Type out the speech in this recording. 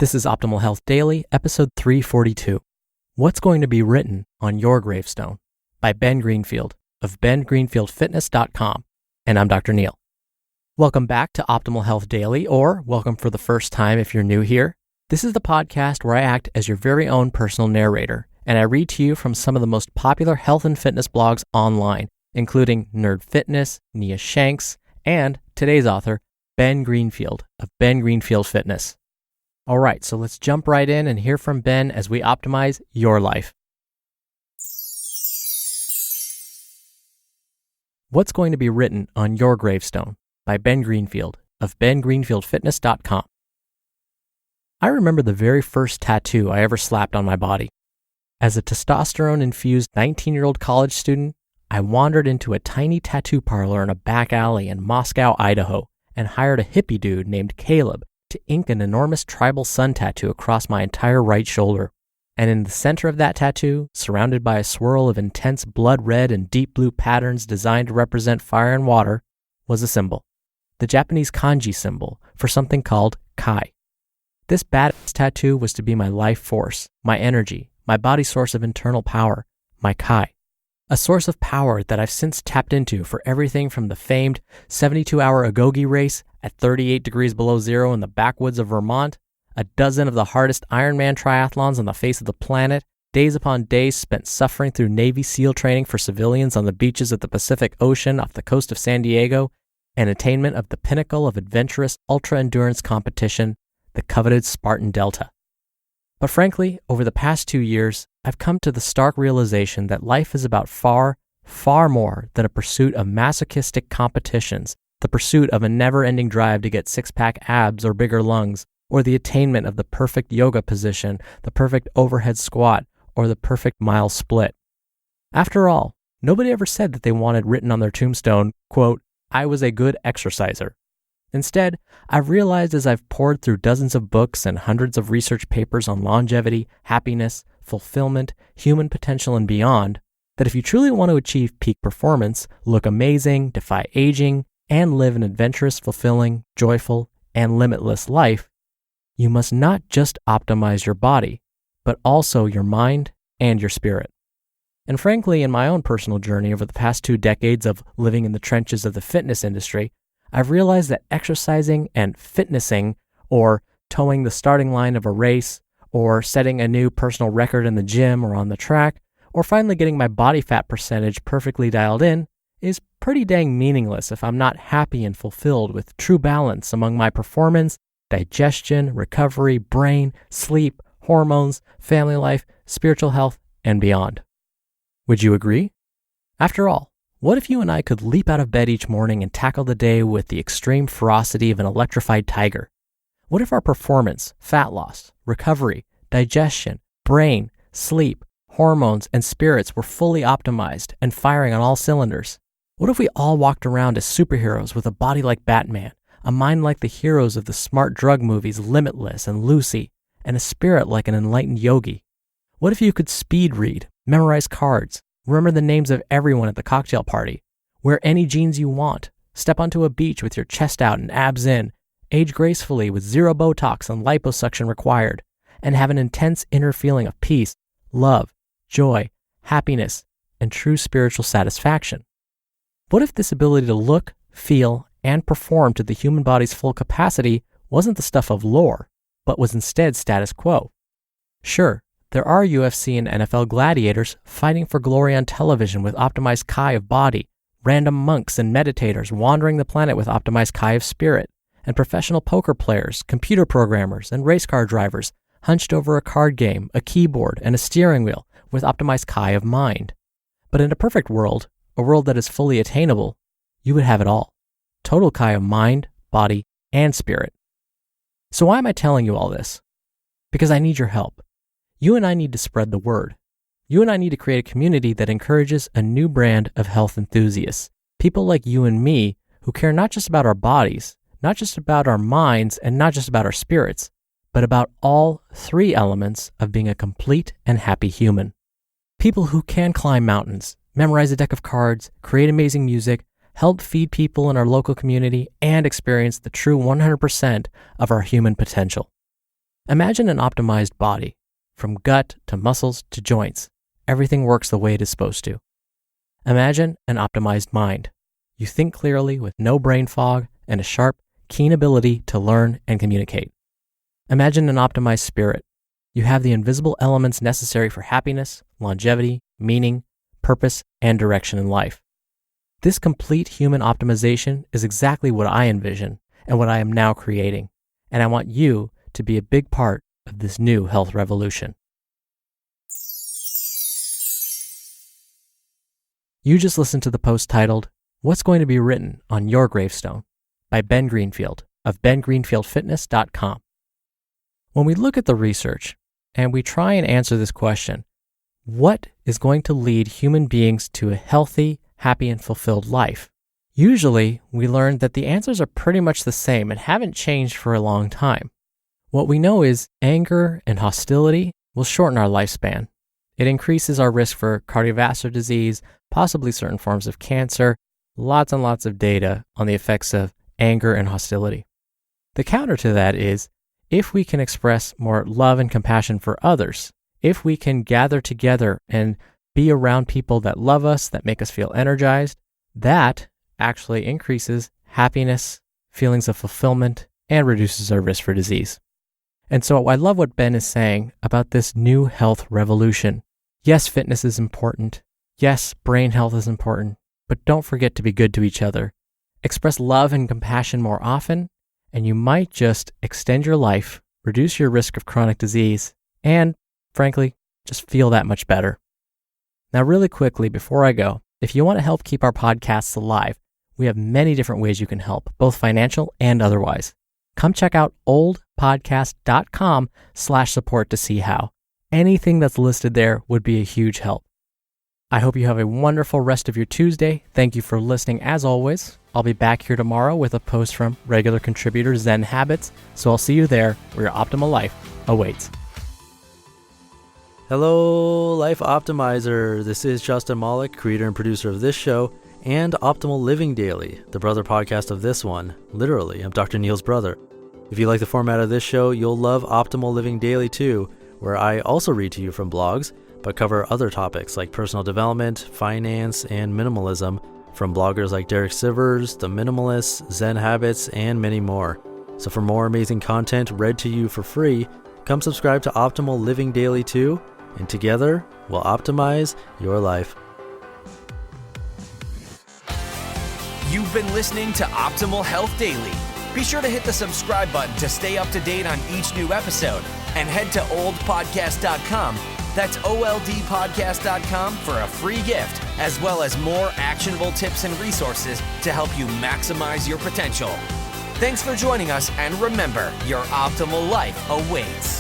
This is Optimal Health Daily, episode 342. What's going to be written on your gravestone? By Ben Greenfield of bengreenfieldfitness.com. And I'm Dr. Neil. Welcome back to Optimal Health Daily, or welcome for the first time if you're new here. This is the podcast where I act as your very own personal narrator, and I read to you from some of the most popular health and fitness blogs online, including Nerd Fitness, Nia Shanks, and today's author, Ben Greenfield of Ben Greenfield Fitness. All right, so let's jump right in and hear from Ben as we optimize your life. What's going to be written on your gravestone? By Ben Greenfield of bengreenfieldfitness.com. I remember the very first tattoo I ever slapped on my body. As a testosterone-infused 19-year-old college student, I wandered into a tiny tattoo parlor in a back alley in Moscow, Idaho, and hired a hippie dude named Caleb to ink an enormous tribal sun tattoo across my entire right shoulder. And in the center of that tattoo, surrounded by a swirl of intense blood red and deep blue patterns designed to represent fire and water, was a symbol. The Japanese kanji symbol for something called kai. This badass tattoo was to be my life force, my energy, my body source of internal power, my kai. A source of power that I've since tapped into for everything from the famed 72-hour agoge race at 38 degrees below zero in the backwoods of Vermont, a dozen of the hardest Ironman triathlons on the face of the planet, days upon days spent suffering through Navy SEAL training for civilians on the beaches of the Pacific Ocean off the coast of San Diego, and attainment of the pinnacle of adventurous ultra-endurance competition, the coveted Spartan Delta. But frankly, over the past 2 years, I've come to the stark realization that life is about far, far more than a pursuit of masochistic competitions, the pursuit of a never-ending drive to get six-pack abs or bigger lungs, or the attainment of the perfect yoga position, the perfect overhead squat, or the perfect mile split. After all, nobody ever said that they wanted written on their tombstone, quote, "I was a good exerciser." Instead, I've realized as I've poured through dozens of books and hundreds of research papers on longevity, happiness, fulfillment, human potential, and beyond, that if you truly want to achieve peak performance, look amazing, defy aging, and live an adventurous, fulfilling, joyful, and limitless life, you must not just optimize your body, but also your mind and your spirit. And frankly, in my own personal journey over the past 2 decades of living in the trenches of the fitness industry, I've realized that exercising and fitnessing, or towing the starting line of a race, or setting a new personal record in the gym or on the track, or finally getting my body fat percentage perfectly dialed in, is pretty dang meaningless if I'm not happy and fulfilled with true balance among my performance, digestion, recovery, brain, sleep, hormones, family life, spiritual health, and beyond. Would you agree? After all, what if you and I could leap out of bed each morning and tackle the day with the extreme ferocity of an electrified tiger? What if our performance, fat loss, recovery, digestion, brain, sleep, hormones, and spirits were fully optimized and firing on all cylinders? What if we all walked around as superheroes with a body like Batman, a mind like the heroes of the smart drug movies Limitless and Lucy, and a spirit like an enlightened yogi? What if you could speed read, memorize cards, remember the names of everyone at the cocktail party, wear any jeans you want, step onto a beach with your chest out and abs in, age gracefully with zero Botox and liposuction required, and have an intense inner feeling of peace, love, joy, happiness, and true spiritual satisfaction? What if this ability to look, feel, and perform to the human body's full capacity wasn't the stuff of lore, but was instead status quo? Sure, there are UFC and NFL gladiators fighting for glory on television with optimized kai of body, random monks and meditators wandering the planet with optimized kai of spirit, and professional poker players, computer programmers, and race car drivers hunched over a card game, a keyboard, and a steering wheel with optimized kai of mind. But in a perfect world, a world that is fully attainable, you would have it all. Total kai of mind, body, and spirit. So why am I telling you all this? Because I need your help. You and I need to spread the word. You and I need to create a community that encourages a new brand of health enthusiasts. People like you and me who care not just about our bodies, not just about our minds, and not just about our spirits, but about all 3 elements of being a complete and happy human. People who can climb mountains, memorize a deck of cards, create amazing music, help feed people in our local community, and experience the true 100% of our human potential. Imagine an optimized body. From gut to muscles to joints, everything works the way it is supposed to. Imagine an optimized mind. You think clearly with no brain fog and a sharp, keen ability to learn and communicate. Imagine an optimized spirit. You have the invisible elements necessary for happiness, longevity, meaning, purpose, and direction in life. This complete human optimization is exactly what I envision and what I am now creating, and I want you to be a big part of this new health revolution. You just listened to the post titled, "What's Going to Be Written on Your Gravestone?" by Ben Greenfield of bengreenfieldfitness.com. When we look at the research and we try and answer this question, what is going to lead human beings to a healthy, happy, and fulfilled life? Usually, we learn that the answers are pretty much the same and haven't changed for a long time. What we know is anger and hostility will shorten our lifespan. It increases our risk for cardiovascular disease, possibly certain forms of cancer, lots and lots of data on the effects of anger and hostility. The counter to that is, if we can express more love and compassion for others, if we can gather together and be around people that love us, that make us feel energized, that actually increases happiness, feelings of fulfillment, and reduces our risk for disease. And so I love what Ben is saying about this new health revolution. Yes, fitness is important. Yes, brain health is important, but don't forget to be good to each other. Express love and compassion more often, and you might just extend your life, reduce your risk of chronic disease, and, frankly, just feel that much better. Now, really quickly, before I go, if you want to help keep our podcasts alive, we have many different ways you can help, both financial and otherwise. Come check out oldpodcast.com/support to see how. Anything that's listed there would be a huge help. I hope you have a wonderful rest of your Tuesday. Thank you for listening as always. I'll be back here tomorrow with a post from regular contributor Zen Habits, so I'll see you there where your optimal life awaits. Hello, Life Optimizer. This is Justin Malik, creator and producer of this show and Optimal Living Daily, the brother podcast of this one. Literally, I'm Dr. Neil's brother. If you like the format of this show, you'll love Optimal Living Daily too, where I also read to you from blogs, but cover other topics like personal development, finance, and minimalism from bloggers like Derek Sivers, The Minimalists, Zen Habits, and many more. So for more amazing content read to you for free, come subscribe to Optimal Living Daily too, and together we'll optimize your life. You've been listening to Optimal Health Daily. Be sure to hit the subscribe button to stay up to date on each new episode, and head to oldpodcast.com. That's oldpodcast.com for a free gift, as well as more actionable tips and resources to help you maximize your potential. Thanks for joining us, and remember, your optimal life awaits.